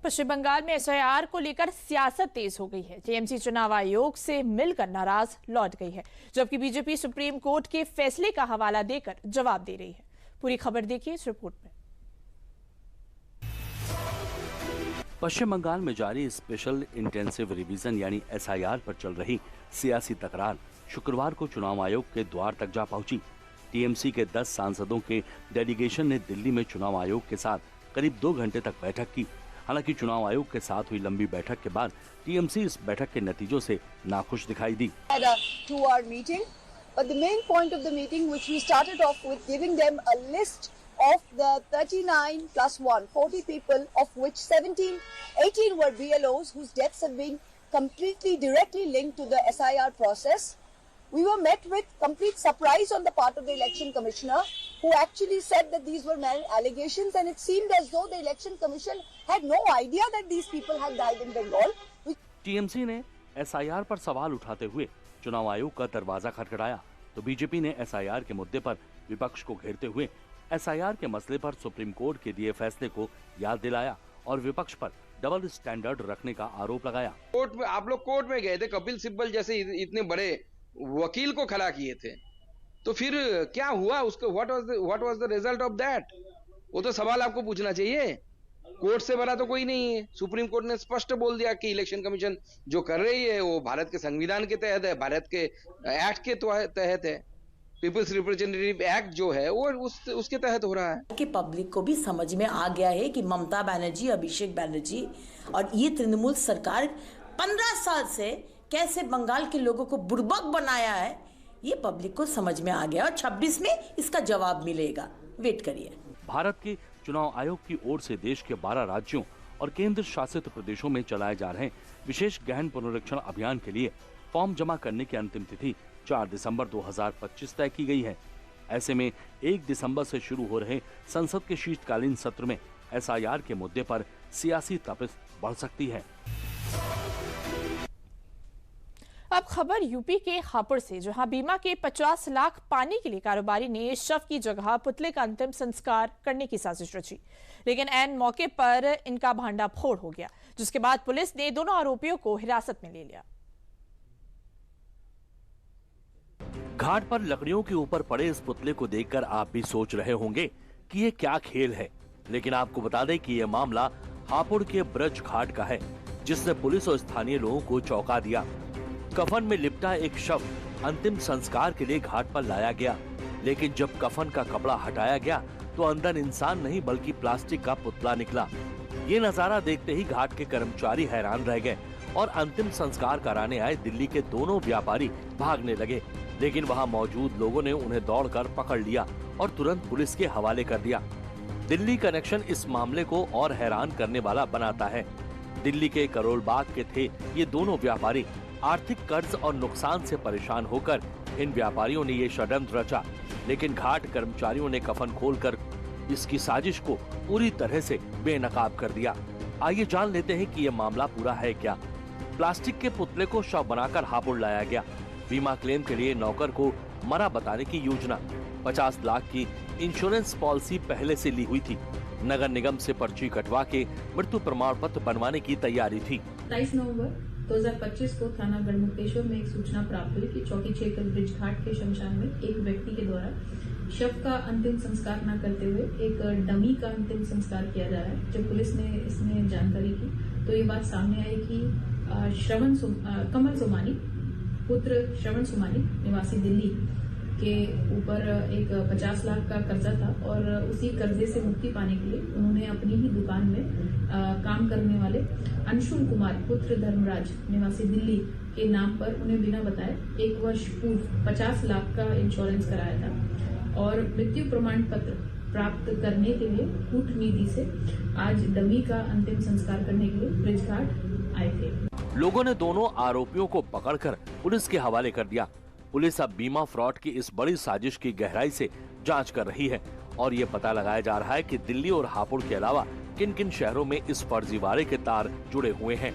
पश्चिम बंगाल में एसआईआर को लेकर सियासत तेज हो गई है। टीएमसी चुनाव आयोग से मिलकर नाराज लौट गई है, जबकि बीजेपी सुप्रीम कोर्ट के फैसले का हवाला देकर जवाब दे रही है। पूरी खबर देखिए इस रिपोर्ट में। पश्चिम बंगाल में जारी स्पेशल इंटेंसिव रिवीजन यानी एसआईआर पर चल रही सियासी तकरार शुक्रवार को चुनाव आयोग के द्वार तक जा पहुंची। टीएमसी के 10 सांसदों के डेलीगेशन ने दिल्ली में चुनाव आयोग के साथ करीब 2 घंटे तक बैठक की। हालांकि चुनाव आयोग के साथ हुई लंबी बैठक के बाद टीएमसी इस बैठक के नतीजों से नाखुश दिखाई दी। But the main point of the meeting, which we started off with giving them a list of the 39 plus 1, 40 people, of which 18 were BLOs whose deaths have been completely directly linked to the SIR process. We were met with complete surprise on the part of the election commissioner, who actually said that these were mere allegations, and it seemed as though the election commission had no idea that these people had died in Bengal. TMC ने SIR पर सवाल उठाते हुए चुनाव आयोग का दरवाजा खटखटाया तो बीजेपी ने एसआईआर के मुद्दे पर विपक्ष को घेरते हुए एसआईआर के मसले पर सुप्रीम कोर्ट के दिए फैसले को याद दिलाया और विपक्ष पर डबल स्टैंडर्ड रखने का आरोप लगाया। कोर्ट में आप लोग कोर्ट में गए थे, कपिल सिब्बल जैसे इतने बड़े वकील को खड़ा किए थे, तो फिर क्या हुआ उसको? What was the result of that? वो तो सवाल आपको पूछना चाहिए। कोर्ट से बड़ा तो कोई नहीं है। सुप्रीम कोर्ट ने स्पष्ट बोल दिया कि इलेक्शन कमीशन जो कर रही है वो भारत के संविधान के तहत है, भारत के एक्ट के तहत है। पीपल्स रिप्रेजेंटेटिव एक्ट जो है वो उसके तहत हो रहा है। कि पब्लिक को भी समझ में आ गया है कि ममता बनर्जी, अभिषेक बनर्जी और ये तृणमूल सरकार 15 साल से कैसे बंगाल के लोगों को बुड़बक बनाया है, ये पब्लिक को समझ में आ गया और 26 में इसका जवाब मिलेगा। वेट करिए। भारत के चुनाव आयोग की ओर से देश के 12 राज्यों और केंद्र शासित प्रदेशों में चलाए जा रहे विशेष गहन पुनरीक्षण अभियान के लिए फॉर्म जमा करने की अंतिम तिथि 4 दिसंबर 2025 तय की गई है। ऐसे में 1 दिसंबर से शुरू हो रहे संसद के शीतकालीन सत्र में एसआईआर के मुद्दे पर सियासी तपिश बढ़ सकती है। अब खबर यूपी के हापुड़ से, जहां बीमा के 50 लाख पाने के लिए कारोबारी ने शव की जगह पुतले का अंतिम संस्कार करने की साजिश रची, लेकिन ऐन मौके पर इनका भांडाफोड़ हो गया, जिसके बाद पुलिस ने दोनों आरोपियों को हिरासत में ले लिया। घाट पर लकड़ियों के ऊपर पड़े इस पुतले को देखकर आप भी सोच रहे होंगे कि ये क्या खेल है, लेकिन आपको बता दें कि ये मामला हापुड़ के ब्रज घाट का है, जिसने पुलिस और स्थानीय लोगों को चौंका दिया। कफन में लिपटा एक शव अंतिम संस्कार के लिए घाट पर लाया गया, लेकिन जब कफन का कपड़ा हटाया गया तो अंदर इंसान नहीं बल्कि प्लास्टिक का पुतला निकला। ये नजारा देखते ही घाट के कर्मचारी हैरान रह गए और अंतिम संस्कार कराने आए दिल्ली के दोनों व्यापारी भागने लगे, लेकिन वहां मौजूद लोगों ने उन्हें दौड़कर पकड़ लिया और तुरंत पुलिस के हवाले कर दिया। दिल्ली कनेक्शन इस मामले को और हैरान करने वाला बनाता है। दिल्ली के करोल बाग के थे ये दोनों व्यापारी। आर्थिक कर्ज और नुकसान से परेशान होकर इन व्यापारियों ने ये षड्यंत्र रचा, लेकिन घाट कर्मचारियों ने कफन खोलकर इसकी साजिश को पूरी तरह से बेनकाब कर दिया। आइए जान लेते हैं कि ये मामला पूरा है क्या। प्लास्टिक के पुतले को शव बनाकर हापुड़ लाया गया। बीमा क्लेम के लिए नौकर को मरा बताने की योजना। 50 लाख की इंश्योरेंस पॉलिसी पहले से ली हुई थी। नगर निगम से पर्ची कटवा के मृत्यु प्रमाण पत्र बनवाने की तैयारी थी। 23 नवंबर 2025 को थाना गढ़मुक्तेश्वर में एक सूचना प्राप्त हुई कि चौकी क्षेत्र ब्रिज घाट के शमशान में एक व्यक्ति के द्वारा शव का अंतिम संस्कार न करते हुए एक डमी का अंतिम संस्कार किया जा रहा है। जब पुलिस ने इसमें जानकारी की तो ये बात सामने आई कि कमल सोमानी पुत्र श्रवण सोमानी निवासी दिल्ली के ऊपर एक 50 लाख का कर्जा था और उसी कर्जे से मुक्ति पाने के लिए उन्होंने अपनी ही दुकान में काम करने वाले अंशुल कुमार पुत्र धर्मराज निवासी दिल्ली के नाम पर उन्हें बिना बताए 1 वर्ष पूर्व 50 लाख का इंश्योरेंस कराया था और मृत्यु प्रमाण पत्र प्राप्त करने के लिए कूटनीति से आज डमी का अंतिम संस्कार करने के लिए ब्रिज घाट आए थे। लोगों ने दोनों आरोपियों को पकड़कर पुलिस के हवाले कर दिया। पुलिस अब बीमा फ्रॉड की इस बड़ी साजिश की गहराई से जांच कर रही है और ये पता लगाया जा रहा है कि दिल्ली और हापुड़ के अलावा किन किन शहरों में इस फर्जीवाड़े के तार जुड़े हुए हैं।